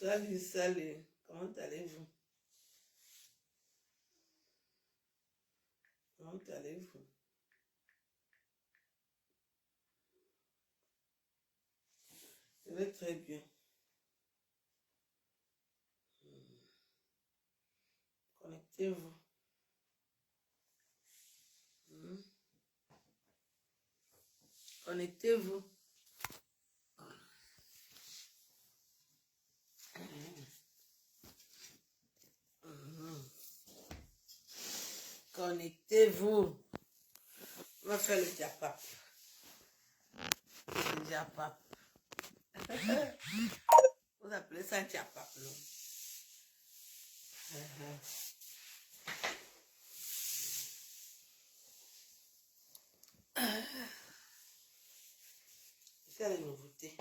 Salut, salut. Comment allez-vous? Comment allez-vous? Je vais très bien. Connectez-vous. Hmm. Connectez-vous. Hmm. Connectez-vous. On va faire le diapap. Le diapap. Vous appelez ça un diapap, non? C'est les nouveautés.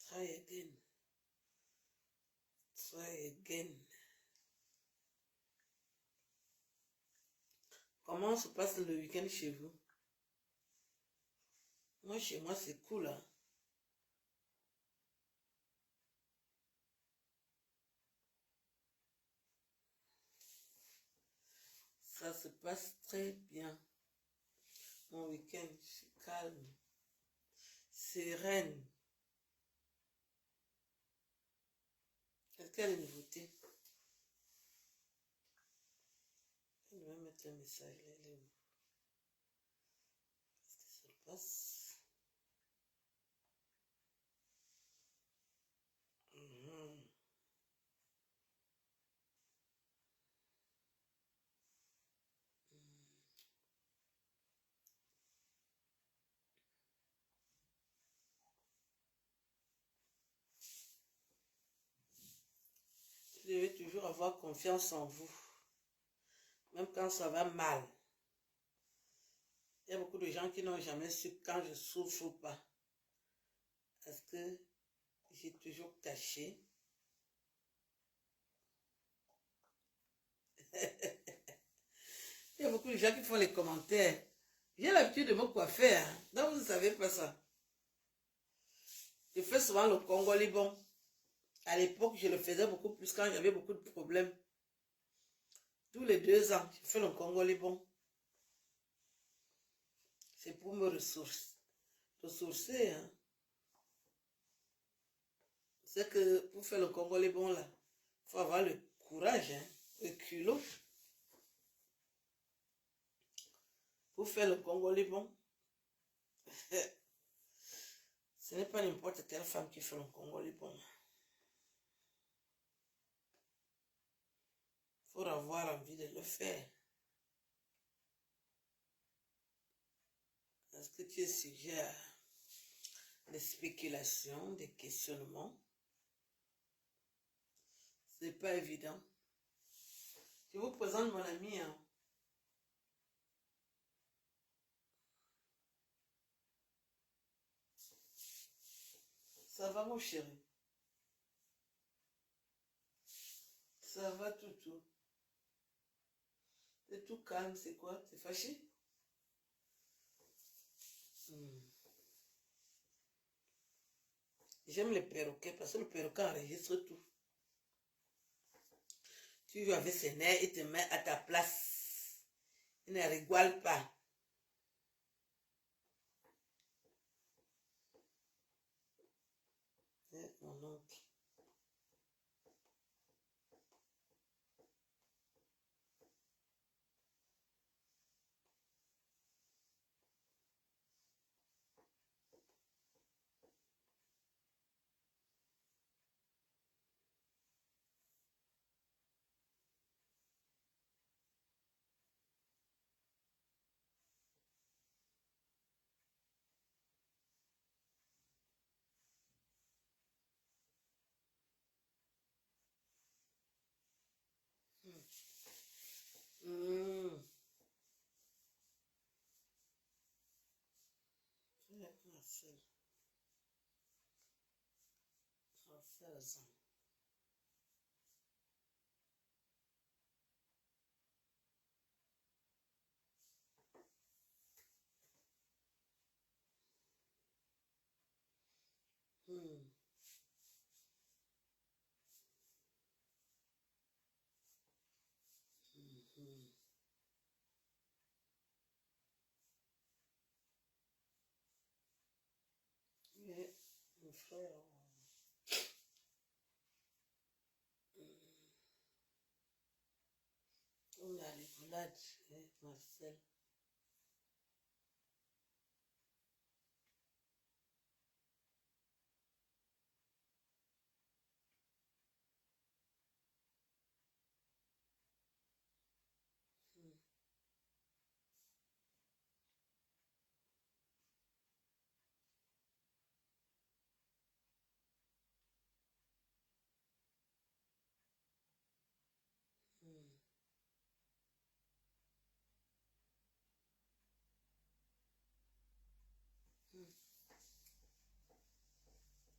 Try again. Try again. Comment se passe le week-end chez vous? Moi, chez moi, c'est cool, hein? Ça se passe très bien. Mon week-end, je suis calme, sereine. Est-ce qu'il y a des nouveautés? Je vais mettre un message là. Qu'est-ce qui se passe? Mhm. Vous devez toujours avoir confiance en vous, même quand ça va mal. Il y a beaucoup de gens qui n'ont jamais su quand je souffre ou pas. Parce que j'ai toujours caché. Il y a beaucoup de gens qui font les commentaires. J'ai l'habitude de me coiffer, hein. Donc vous ne savez pas ça. Je fais souvent le Congo Liban. À l'époque, je le faisais beaucoup plus quand j'avais beaucoup de problèmes. Tous les 2 ans, je fais le Congo Liban. C'est pour me ressourcer, hein. C'est que pour faire le Congo Liban, là, il faut avoir le courage, hein, le culot. Pour faire le Congo Liban, ce n'est pas n'importe quelle femme qui fait le Congo Liban. Il faut avoir envie de le faire. Est-ce que tu es sujet à des spéculations, des questionnements? Ce n'est pas évident. Je vous présente mon ami, hein. Ça va, mon chéri? Ça va, tout. C'est tout calme, c'est quoi? T'es fâché? Hmm. J'aime les perroquets parce que le perroquet enregistre tout. Tu joues avec ses nerfs et te met à ta place. Il ne rigole pas. Mon oncle. Hmm. Marcel. Marcel. Hmm. frère. On a les boulades, Marcel.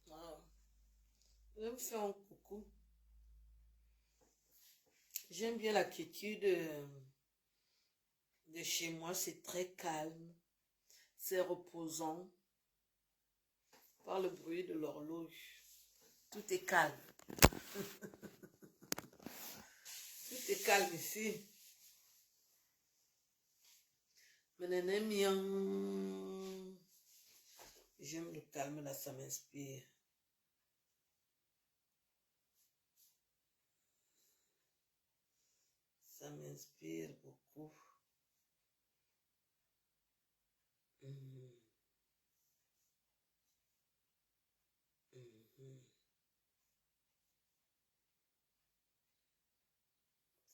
Wow. Je vais me faire un coucou. J'aime bien la quiétude de chez moi. C'est très calme. C'est reposant. Par le bruit de l'horloge. Tout est calme. Tout est calme ici. J'aime le calme là, ça m'inspire. Ça m'inspire beaucoup. Mhm. Mhm.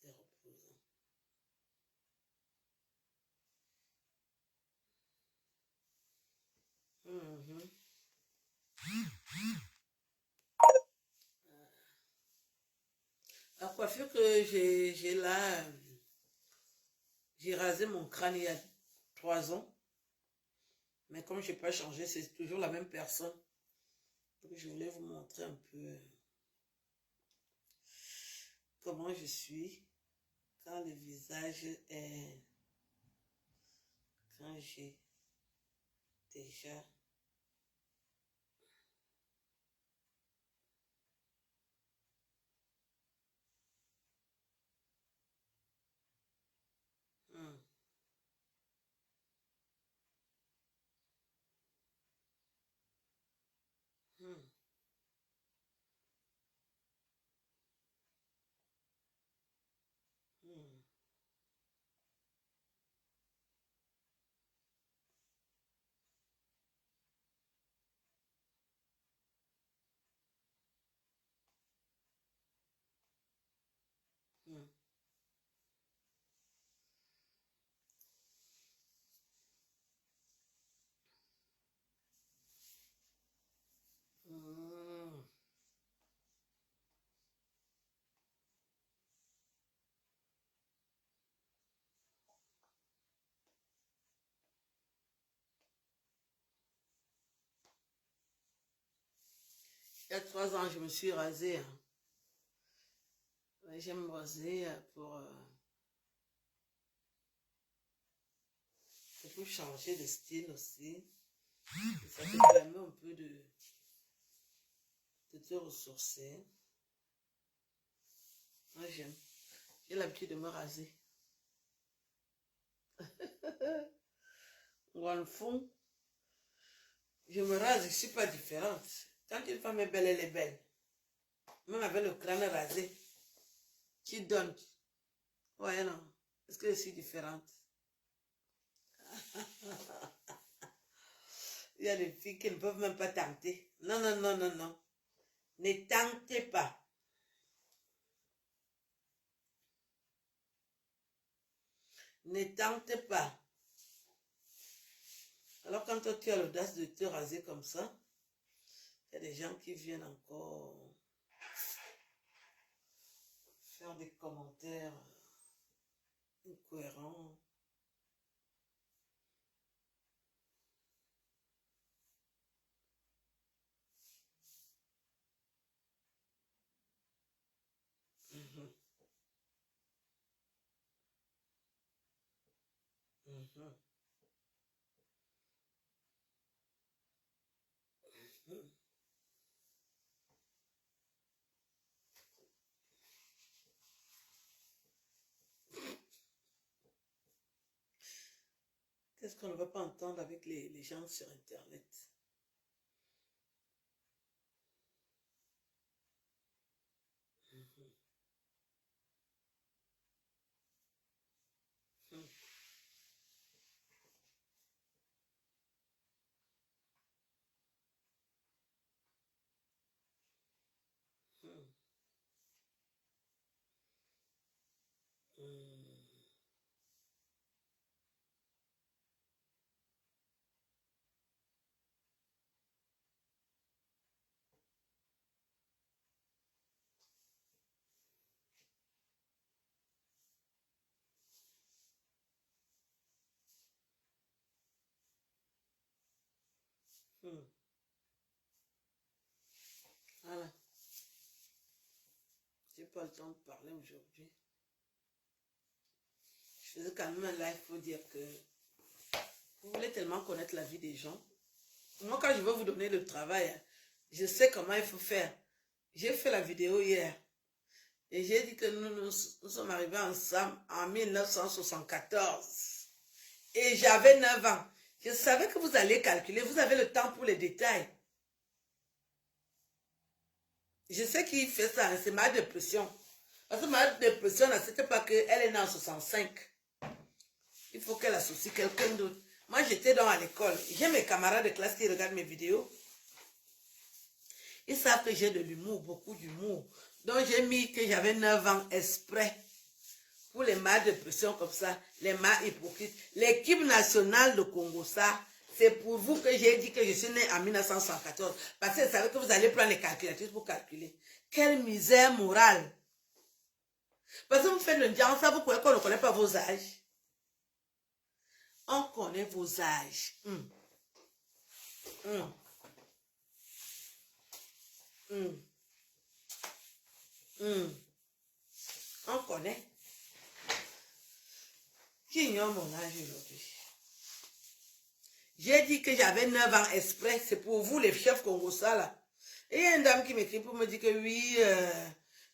C'est reposant. Mhm. La coiffure que j'ai là, j'ai rasé mon crâne il y a 3 ans. Mais comme je n'ai pas changé, c'est toujours la même personne. Donc je voulais vous montrer un peu comment je suis quand le visage est... Quand j'ai déjà... Hmm. Hmm. Hmm. Hmm. Hmm. Il y a 3 ans, je me suis rasée. Hein. Ouais, j'aime me raser pour changer de style aussi. Et ça te permet un peu de te ressourcer. Moi, j'aime. J'ai l'habitude de me raser. Dans le fond, je me rase, je ne suis pas différente. Quand une femme est belle, elle est belle. Même avec le crâne rasé, tu donnes. Ouais, non. Est-ce que je suis différente? Il y a des filles qui ne peuvent même pas tenter. Non, non, non, non, non. Ne tentez pas. Ne tentez pas. Alors quand toi, tu as l'audace de te raser comme ça, il y a des gens qui viennent encore faire des commentaires incohérents. Mhm, mhm, mhm. Qu'est-ce qu'on ne va pas entendre avec les gens sur Internet? Voilà. J'ai pas le temps de parler aujourd'hui. Je faisais quand même un live pour dire que vous voulez tellement connaître la vie des gens. Moi, quand je veux vous donner le travail, je sais comment il faut faire. J'ai fait la vidéo hier. Et j'ai dit que nous sommes arrivés ensemble en 1974. Et j'avais 9 ans. Je savais que vous allez calculer. Vous avez le temps pour les détails. Je sais qui fait ça. C'est ma dépression. Parce que ma dépression, c'était pas qu'elle est née en 65. Il faut qu'elle associe quelqu'un d'autre. Moi, j'étais à l'école. J'ai mes camarades de classe qui regardent mes vidéos. Ils savent que j'ai de l'humour, beaucoup d'humour. Donc, j'ai mis que j'avais 9 ans exprès. Pour les mâts de pression comme ça, les mâts hypocrites. L'équipe nationale de Congo, ça, c'est pour vous que j'ai dit que je suis né en 1974. Parce que vous savez que vous allez prendre les calculatrices pour calculer. Quelle misère morale. Parce que vous faites le diable, ça vous croyez qu'on ne connaît pas vos âges. On connaît vos âges. On connaît. Qui ignore mon âge aujourd'hui? J'ai dit que j'avais 9 ans exprès. C'est pour vous, les chefs congolais, là. Et il y a une dame qui m'écrit pour me dire que oui,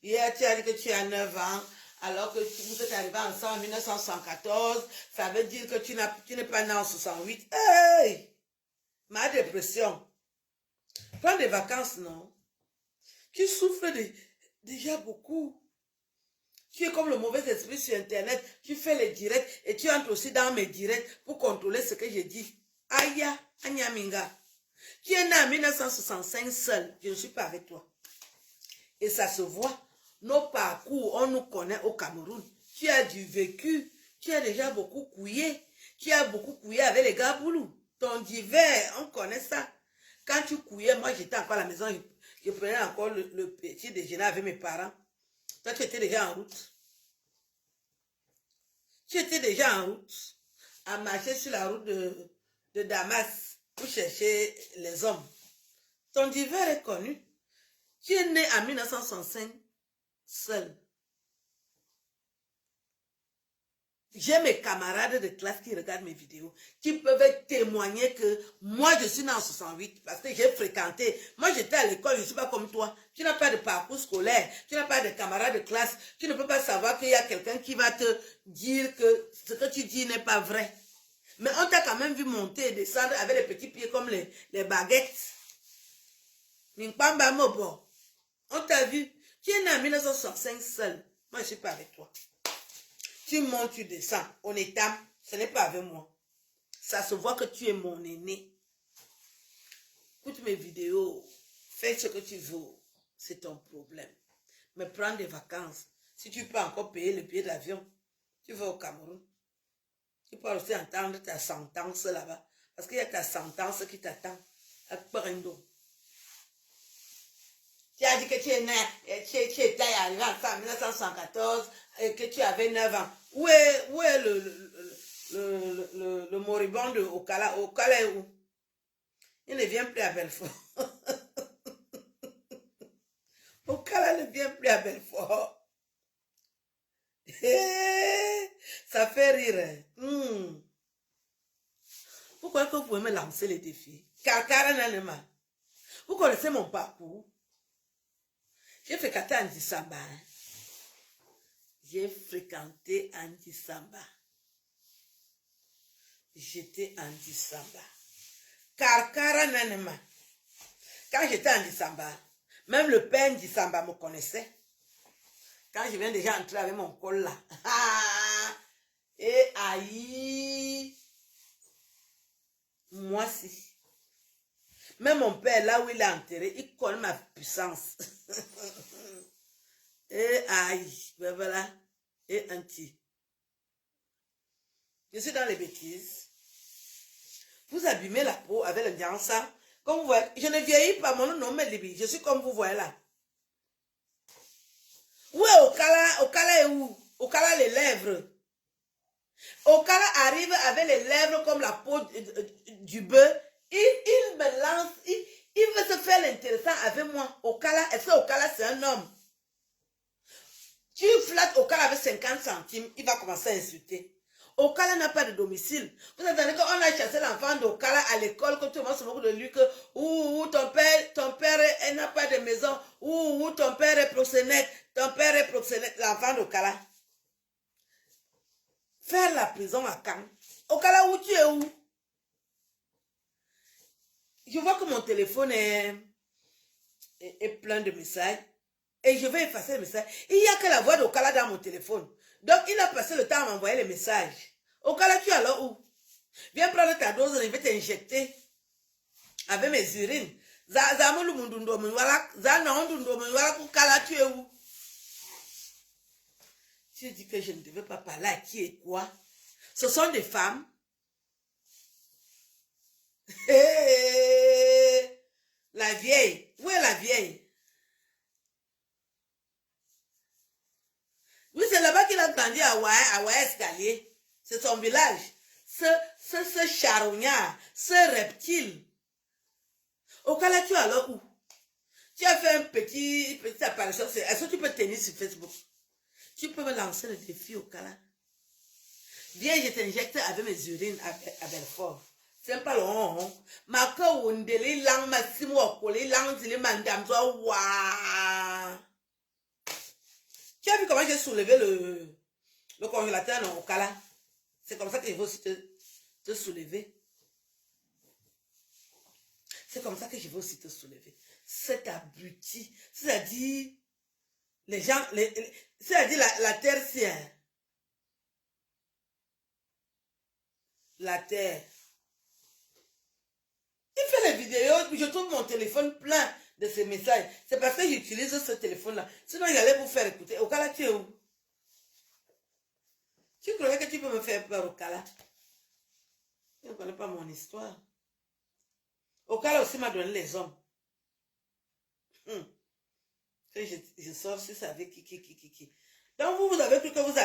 hier tu as dit que tu as 9 ans, alors que vous êtes arrivé ensemble en 1974. Ça veut dire que tu n'es pas né en 68. Hey! Ma dépression. Prends des vacances, non? Tu souffres déjà beaucoup. Tu es comme le mauvais esprit sur Internet. Tu fais les directs et tu entres aussi dans mes directs pour contrôler ce que je dis. Aya, Anyaminga. Tu es né en 1965 seul. Je ne suis pas avec toi. Et ça se voit. Nos parcours, on nous connaît au Cameroun. Tu as du vécu. Tu as déjà beaucoup couillé. Tu as beaucoup couillé avec les gars boulous. Ton divers, on connaît ça. Quand tu couillais, moi j'étais encore à la maison. Je prenais encore le petit déjeuner avec mes parents. Toi, tu étais déjà en route. Tu étais déjà en route. À marcher sur la route de Damas pour chercher les hommes. Ton divers est connu. Tu es né en 1965 seul. J'ai mes camarades de classe qui regardent mes vidéos, qui peuvent témoigner que moi je suis né en 68 parce que j'ai fréquenté. Moi j'étais à l'école, je ne suis pas comme toi. Tu n'as pas de parcours scolaire, tu n'as pas de camarades de classe, tu ne peux pas savoir qu'il y a quelqu'un qui va te dire que ce que tu dis n'est pas vrai. Mais on t'a quand même vu monter et descendre avec les petits pieds comme les baguettes. On t'a vu. Tu es né en 1965 seul. Moi je ne suis pas avec toi. Tu montes, tu descends. On est âme, ce n'est pas avec moi. Ça se voit que tu es mon aîné. Écoute mes vidéos. Fais ce que tu veux. C'est ton problème. Mais prends des vacances. Si tu peux encore payer le billet d'avion, tu vas au Cameroun. Tu peux aussi entendre ta sentence là-bas. Parce qu'il y a ta sentence qui t'attend. À Prendo. Tu as dit que tu es né, tu étais arrivé en 1974 et que tu avais 9 ans. Où est le moribond de Okala? Okala est où? Il ne vient plus à Belfort. Okala ne vient plus à Belfort. Ça fait rire. Pourquoi que vous pouvez me lancer les défis? Kakara. Vous connaissez mon parcours? J'ai fréquenté Andy Samba. J'ai fréquenté Andy Samba. J'étais Andy Samba. Karkara Nanema. Quand j'étais Andy Samba, même le père Andy Samba me connaissait. Quand je viens déjà entrer avec mon col là. Et aïe. Moi si. Même mon père, là où il est enterré, il connaît ma puissance. Et aïe, ben voilà. Et anti. Je suis dans les bêtises. Vous abîmez la peau avec le diança. Comme vous voyez, je ne vieillis pas, mon nom est Libye. Je suis comme vous voyez là. Où est Okala? Okala est où? Okala les lèvres. Okala arrive avec les lèvres comme la peau du bœuf Il me lance, il veut se faire l'intéressant avec moi. Okala, est-ce que Okala c'est un homme? Tu flattes Okala avec 50 centimes, il va commencer à insulter. Okala n'a pas de domicile. Vous attendez qu'on a chassé l'enfant d'Okala à l'école, que tout le monde se moque de lui, que ton père n'a pas de maison, ton père est proxénète, l'enfant d'Okala. Faire la prison à Caen. Okala, où tu es où? Je vois que mon téléphone est plein de messages et je vais effacer les messages. Il n'y a que la voix d'Okala dans mon téléphone. Donc, il a passé le temps à m'envoyer les messages. Okala, tu es alors où? Viens prendre ta dose, je vais t'injecter avec mes urines. Okala, tu es où? Tu dis que je ne devais pas parler à qui et quoi? Ce sont des femmes. La vieille. Où est la vieille? Oui, c'est là-bas qu'il a grandi à Ouai Escalier. C'est son village. Ce charognard, ce reptile. Okala, tu es alors où? Tu as fait un petit apparition. Est-ce que tu peux tenir sur Facebook? Tu peux me lancer le défi, Okala. Viens, je t'injecte avec mes urines à Belfort. C'est pas long. Ma kawundeli lang masimo okoli lang zili mandamzo wa. Tu as vu comment j'ai soulevé le congélateur non, Okala? C'est comme ça que je veux aussi te soulever. C'est comme ça que je veux aussi te soulever. Cet abruti, c'est-à-dire les gens, c'est-à-dire la terre ciel. La terre. Il fait les vidéos, je trouve mon téléphone plein de ces messages. C'est parce que j'utilise ce téléphone-là. Sinon, j'allais vous faire écouter. Okala, tu es où? Tu croyais que tu peux me faire peur, Okala? Tu ne connais pas mon histoire. Okala aussi m'a donné les hommes. Que je sors si ça avec qui. Donc, vous avez cru que vous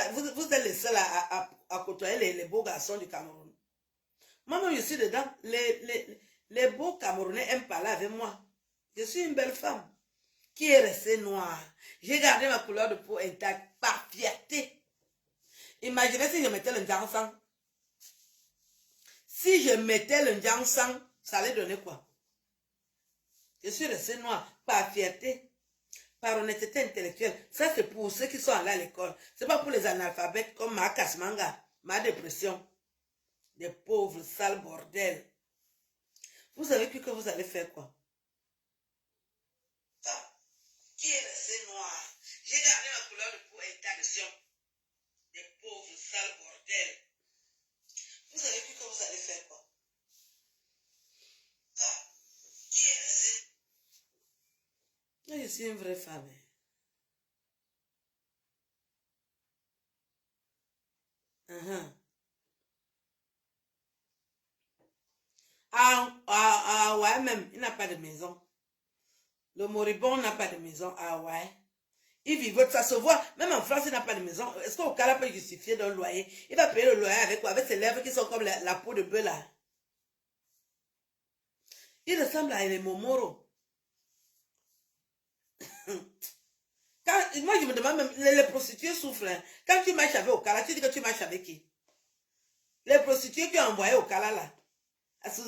êtes les seuls à côtoyer les beaux garçons du Cameroun. Moi, je suis dedans. Les beaux Camerounais aiment parler avec moi. Je suis une belle femme qui est restée noire. J'ai gardé ma couleur de peau intacte par fierté. Imaginez si je mettais le Njansang. Si je mettais le Njansang, ça allait donner quoi? Je suis restée noire par fierté, par honnêteté intellectuelle. Ça, c'est pour ceux qui sont allés à l'école. Ce n'est pas pour les analphabètes comme ma Kasmanga, ma dépression. Des pauvres, sales bordels. Vous avez cru que vous allez faire quoi? Qui est resté noir? J'ai gardé ma couleur de peau intacte. Des pauvres, sales bordels. Vous avez cru que vous allez faire quoi? Qui est resté? Je suis une vraie femme. Ouais, même, il n'a pas de maison. Le moribond n'a pas de maison. Ah ouais. Il vit, ça se voit. Même en France, il n'a pas de maison. Est-ce qu'Okala peut justifier d'un loyer? Il va payer le loyer avec quoi? Avec ses lèvres qui sont comme la peau de bœuf là. Il ressemble à les Momoro. Moi, je me demande même, les prostituées souffrent. Hein. Quand tu marches avec Okala, tu dis que tu marches avec qui? Les prostituées qui ont envoyé Okala là. Tu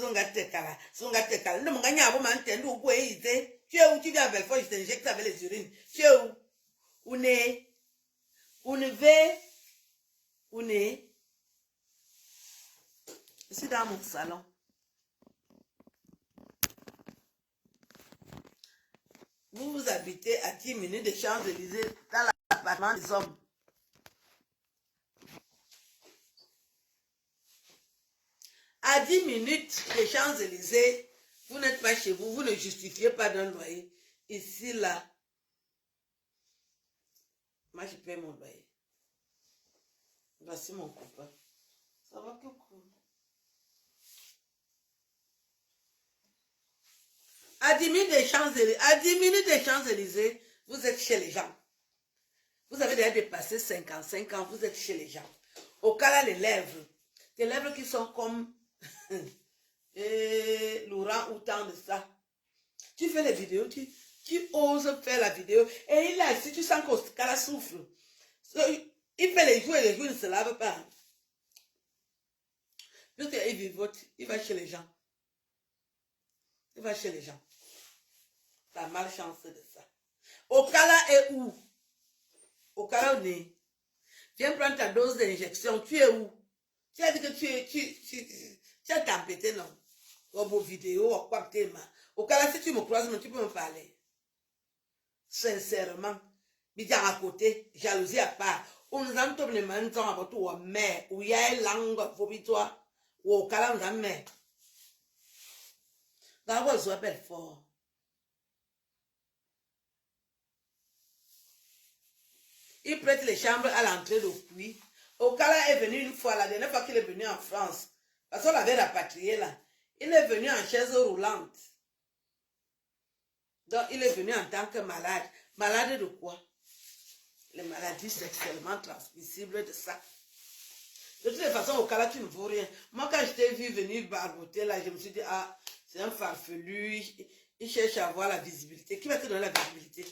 es où? Tu viens à Belfort, je t'injecte avec les urines. Tu es où? Où n'est? Où ne vais? Où n'est? Je suis dans mon salon. Vous habitez à 10 minutes de Champs-Élysées dans l'appartement des hommes. À 10 minutes des Champs-Élysées, vous n'êtes pas chez vous, vous ne justifiez pas d'un loyer. Ici, là, moi, je paie mon loyer. Voici mon copain. Ça va beaucoup. À 10 minutes des Champs-Élysées, vous êtes chez les gens. Vous avez déjà dépassé 55 ans, vous êtes chez les gens. Okala, les lèvres. Des lèvres qui sont comme Et Laurent, autant de ça. Tu fais les vidéos, tu oses faire la vidéo. Et il a, si tu sens qu'Oscar souffre, il fait les jours et les jours, il ne se lave pas. Puisqu'il vivote, il va chez les gens. Il va chez les gens. La malchance de ça. Okala est où? Okala est. Viens prendre ta dose d'injection. Tu es où? Tu as dit que tu as tempêté, non? Au beau vidéo, au quoi que Okala, si tu me croises, tu peux me parler. Sincèrement. Bidjan à côté, jalousie à part. On nous a tous les mains dans la tour, mais où il y a une langue, faut toi. Ou Okala, nous a mis. Dans la voie, belle fort. Il prête les chambres à l'entrée de puits. Okala est venu une fois, la dernière fois qu'il est venu en France, parce qu'on l'avait rapatrié là. Il est venu en chaise roulante. Donc, il est venu en tant que malade. Malade de quoi? Les maladies sexuellement transmissibles de ça. De toutes les façons, Okala, tu ne vaux rien. Moi, quand je t'ai vu venir barboter là, je me suis dit, ah, c'est un farfelu. Il cherche à avoir la visibilité. Qui va te donner la visibilité?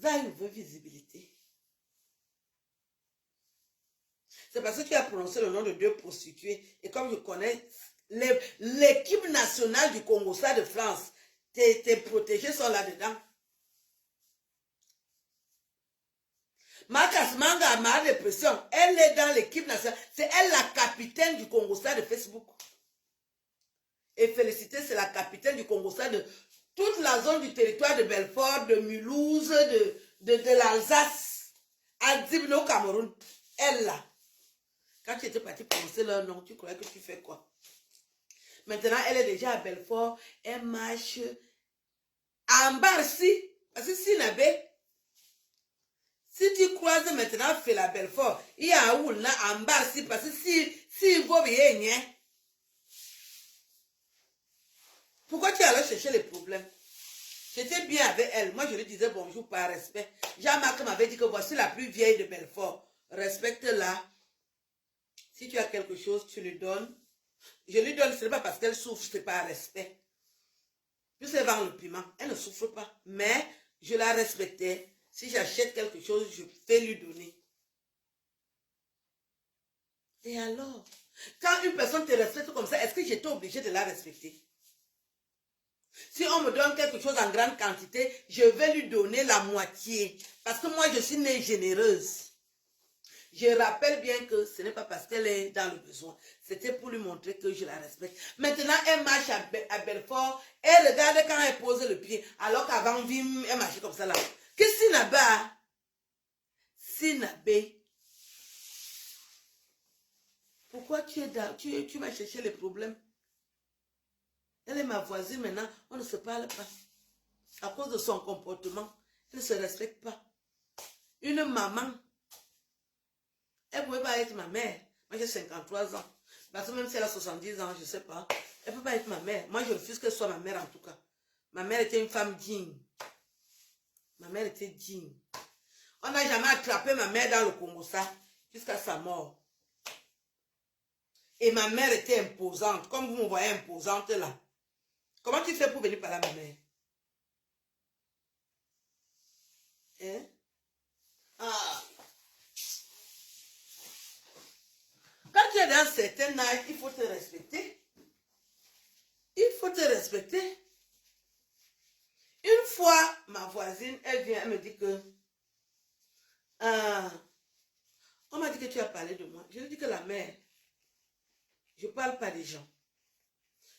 Zay veut visibilité. C'est parce que tu as prononcé le nom de deux prostituées. Et comme je connais l'équipe nationale du Congo, ça de France, tes protégés sont là-dedans. Marcas Manga a ma dépression. Elle est dans l'équipe nationale. C'est elle la capitaine du Congo, ça de Facebook. Et Félicité, c'est la capitaine du Congo, ça de toute la zone du territoire de Belfort, de Mulhouse, de l'Alsace, à Dibno, au Cameroun. Elle là. Quand tu étais parti prononcer leur nom, tu croyais que tu fais quoi? Maintenant, elle est déjà à Belfort. Elle marche en Barcy. Parce que si tu croises maintenant fait la Belfort, il y a où là en Barcy. Parce que si vous voyez, pourquoi tu allais chercher les problèmes? J'étais bien avec elle. Moi, je lui disais bonjour par respect. Jean-Marc m'avait dit que voici la plus vieille de Belfort. Respecte-la. Si tu as quelque chose, tu lui donnes. Je lui donne, ce n'est pas parce qu'elle souffre, c'est par respect. Je sais vendre le piment, elle ne souffre pas. Mais je la respectais. Si j'achète quelque chose, je vais lui donner. Et alors, quand une personne te respecte comme ça, est-ce que j'étais obligée de la respecter? Si on me donne quelque chose en grande quantité, je vais lui donner la moitié. Parce que moi, je suis née généreuse. Je rappelle bien que ce n'est pas parce qu'elle est dans le besoin. C'était pour lui montrer que je la respecte. Maintenant, elle marche à Belfort. Elle regarde quand elle pose le pied. Alors qu'avant, elle marchait comme ça là. Qu'est-ce que Sinaba? Sinabé. Pourquoi tu vas chercher les problèmes? Elle est ma voisine maintenant. On ne se parle pas. À cause de son comportement. Elle ne se respecte pas. Une maman. Elle ne pouvait pas être ma mère. Moi, j'ai 53 ans. Parce que même si elle a 70 ans, je ne sais pas. Elle ne peut pas être ma mère. Moi, je refuse qu'elle soit ma mère en tout cas. Ma mère était une femme digne. Ma mère était digne. On n'a jamais attrapé ma mère dans le Congo, ça, jusqu'à sa mort. Et ma mère était imposante. Comme vous me voyez imposante là. Comment tu fais pour venir parler à ma mère? Hein? Ah. Quand tu es dans un certain âge, il faut te respecter. Il faut te respecter. Une fois, ma voisine, elle vient, elle me dit que on m'a dit que tu as parlé de moi. Je lui dis que la mère, je ne parle pas des gens.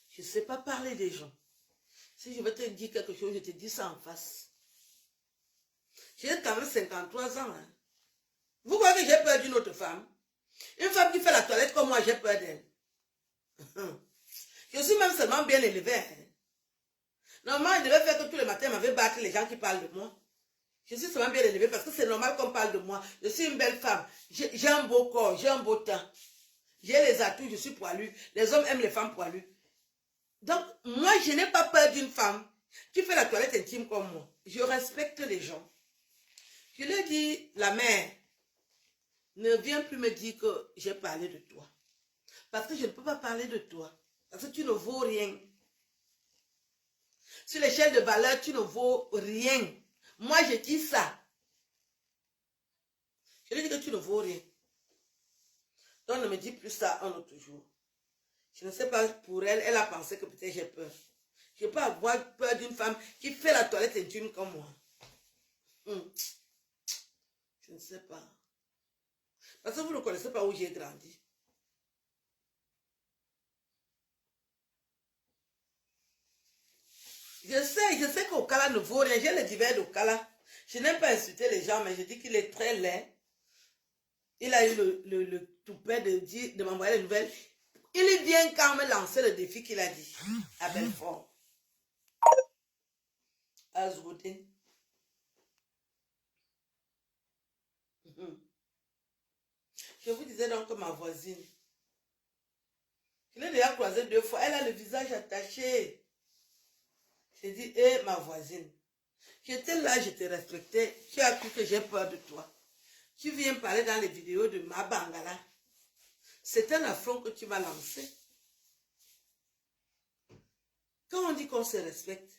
Je ne sais pas parler des gens. Si je veux te dire quelque chose, je te dis ça en face. J'ai quand même 53 ans. Hein. Vous croyez que j'ai peur d'une autre femme? Une femme qui fait la toilette comme moi, j'ai peur d'elle. Je suis même seulement bien élevée. Hein. Normalement, il devait faire que tous les matins, m'avait battu les gens qui parlent de moi. Je suis seulement bien élevée parce que c'est normal qu'on parle de moi. Je suis une belle femme. J'ai un beau corps, j'ai un beau teint. J'ai les atouts, je suis poilue. Les hommes aiment les femmes poilues. Donc, moi, je n'ai pas peur d'une femme qui fait la toilette intime comme moi. Je respecte les gens. Je lui ai dit, la mère, ne viens plus me dire que j'ai parlé de toi. Parce que je ne peux pas parler de toi. Parce que tu ne vaux rien. Sur l'échelle de valeur, tu ne vaux rien. Moi, je dis ça. Je lui dis que tu ne vaux rien. Donc, ne me dis plus ça un autre jour. Je ne sais pas, pour elle, elle a pensé que peut-être j'ai peur. Je peux avoir peur d'une femme qui fait la toilette intime comme moi. Je ne sais pas. Parce que vous ne connaissez pas où j'ai grandi. Je sais qu'Okala ne vaut rien. J'ai le divers d'Okala. Je n'aime pas insulter les gens, mais je dis qu'il est très laid. Il a eu le toupet de m'envoyer les nouvelles. Il vient quand me lancer le défi qu'il a dit à Belfort. À Zwoudin. Je vous disais donc que ma voisine, je l'ai déjà croisée 2 fois, elle a le visage attaché. J'ai dit, hé, ma voisine, j'étais là, je te respectais, tu as cru que j'ai peur de toi. Tu viens parler dans les vidéos de ma Bangala. C'est un affront que tu m'as lancé. Quand on dit qu'on se respecte,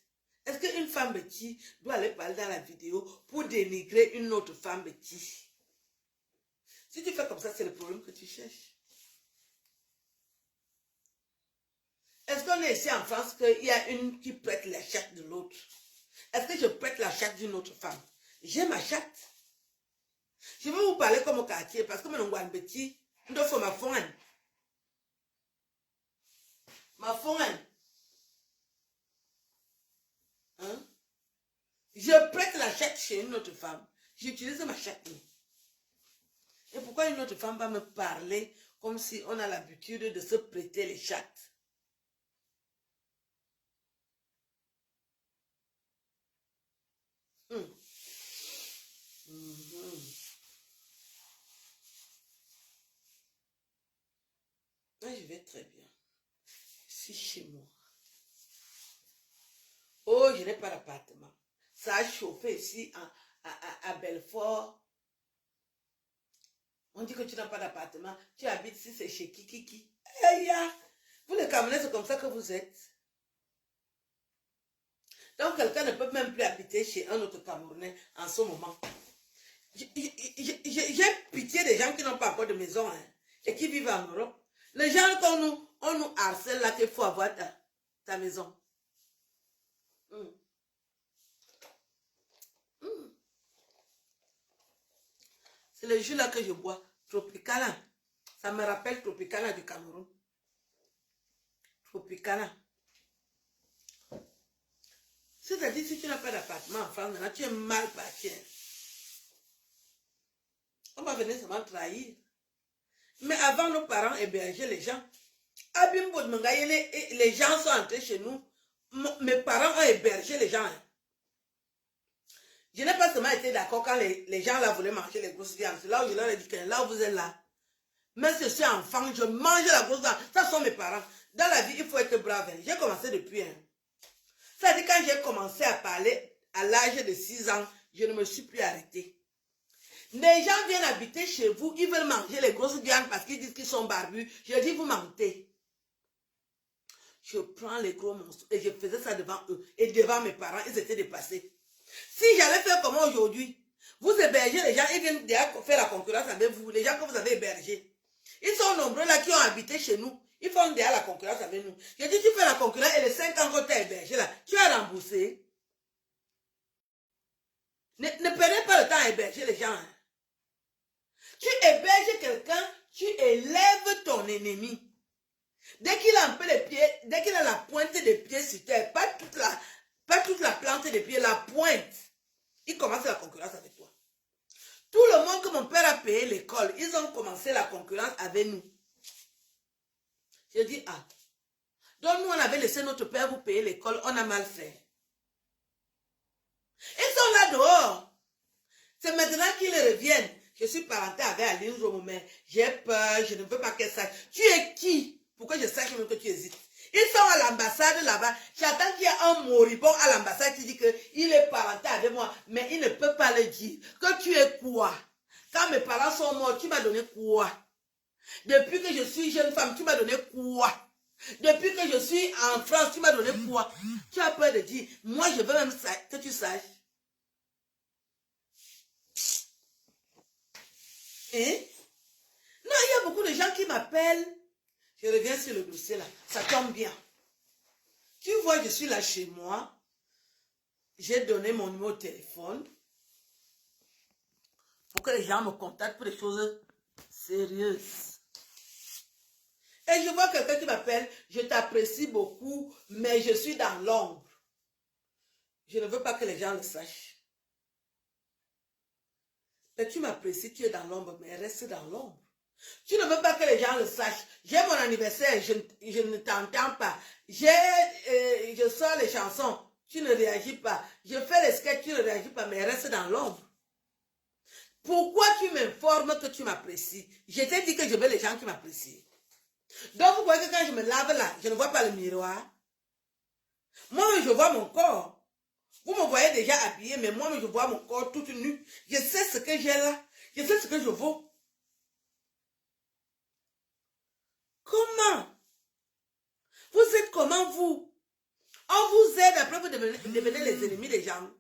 est-ce qu'une femme bêtise doit aller parler dans la vidéo pour dénigrer une autre femme bêtise? Si tu fais comme ça, c'est le problème que tu cherches. Est-ce qu'on est ici en France qu'il y a une qui prête la chatte de l'autre? Est-ce que je prête la chatte d'une autre femme? J'ai ma chatte. Je vais vous parler comme au quartier parce que mon petit, il faut ma fonne. Ma fonne. Hein? Je prête la chatte chez une autre femme. J'utilise ma chatte. Et pourquoi une autre femme va me parler comme si on a l'habitude de se prêter les chattes? Moi, je vais très bien. Je suis chez moi. Oh, je n'ai pas d'appartement. Ça a chauffé ici à Belfort. On dit que tu n'as pas d'appartement. Tu habites ici, c'est chez Kiki. Hey, vous les Camerounais, c'est comme ça que vous êtes. Donc, quelqu'un ne peut même plus habiter chez un autre Camerounais en ce moment. J'ai pitié des gens qui n'ont pas encore de maison et qui vivent en Europe. Les gens qu'on nous harcèle là qu'il faut avoir ta maison. C'est le jus là que je bois. Tropicana. Ça me rappelle Tropicana du Cameroun. Tropicana. C'est-à-dire, si tu n'as pas d'appartement en France, maintenant tu es mal parti. On va venir seulement trahir. Mais avant, nos parents hébergeaient les gens. Les gens sont entrés chez nous. Mes parents ont hébergé les gens. Je n'ai pas seulement été d'accord quand les gens là voulaient manger les grosses viandes. C'est là où je leur ai dit que là où vous êtes là. Mais je suis enfant, je mange la grosse viande. Ça sont mes parents. Dans la vie, il faut être brave. J'ai commencé depuis. Ça dit quand j'ai commencé à parler à l'âge de 6 ans, je ne me suis plus arrêtée. Les gens viennent habiter chez vous, ils veulent manger les grosses viandes parce qu'ils disent qu'ils sont barbus. Je dis, vous mentez. Je prends les gros monstres et je faisais ça devant eux et devant mes parents, ils étaient dépassés. Si j'allais faire comme aujourd'hui, vous hébergez les gens, ils viennent déjà faire la concurrence avec vous, les gens que vous avez hébergés. Ils sont nombreux là qui ont habité chez nous. Ils font déjà la concurrence avec nous. Je dis, tu fais la concurrence et les 5 ans que tu as hébergé là, tu as remboursé. Ne perdez pas le temps à héberger les gens. Tu héberges quelqu'un, tu élèves ton ennemi. Dès qu'il a un peu les pieds, dès qu'il a la pointe des pieds sur terre, pas toute la plante des pieds, la pointe, il commence la concurrence avec toi. Tout le monde que mon père a payé l'école, ils ont commencé la concurrence avec nous. Je dis, donc nous on avait laissé notre père vous payer l'école, on a mal fait. Ils sont là dehors. C'est maintenant qu'ils reviennent. Je suis parentée avec Aline Romo, mais j'ai peur, je ne veux pas qu'elle sache. Tu es qui? Pour que je sache même que tu hésites. Ils sont à l'ambassade là-bas. J'attends qu'il y ait un moribond à l'ambassade qui dit qu'il est parenté avec moi, mais il ne peut pas le dire. Que tu es quoi? Quand mes parents sont morts, tu m'as donné quoi? Depuis que je suis jeune femme, tu m'as donné quoi? Depuis que je suis en France, tu m'as donné quoi? Tu as peur de dire, moi je veux même que tu saches. Hein? Non, il y a beaucoup de gens qui m'appellent. Je reviens sur le dossier là. Ça tombe bien. Tu vois, je suis là chez moi. J'ai donné mon numéro de téléphone pour que les gens me contactent pour des choses sérieuses. Et je vois quelqu'un qui m'appelle, je t'apprécie beaucoup, mais je suis dans l'ombre. Je ne veux pas que les gens le sachent. Mais tu m'apprécies, tu es dans l'ombre, mais reste dans l'ombre. Tu ne veux pas que les gens le sachent. J'ai mon anniversaire, je ne t'entends pas. Je sors les chansons, tu ne réagis pas. Je fais les sketchs, tu ne réagis pas, mais reste dans l'ombre. Pourquoi tu m'informes que tu m'apprécies? Je t'ai dit que je veux les gens qui m'apprécient. Donc, vous voyez que quand je me lave là, je ne vois pas le miroir. Moi, je vois mon corps. Vous me voyez déjà habillé, mais moi, je vois mon corps tout nu. Je sais ce que j'ai là. Je sais ce que je vaux. Comment? Vous êtes comment, vous? On vous aide, après vous devenez les ennemis des gens.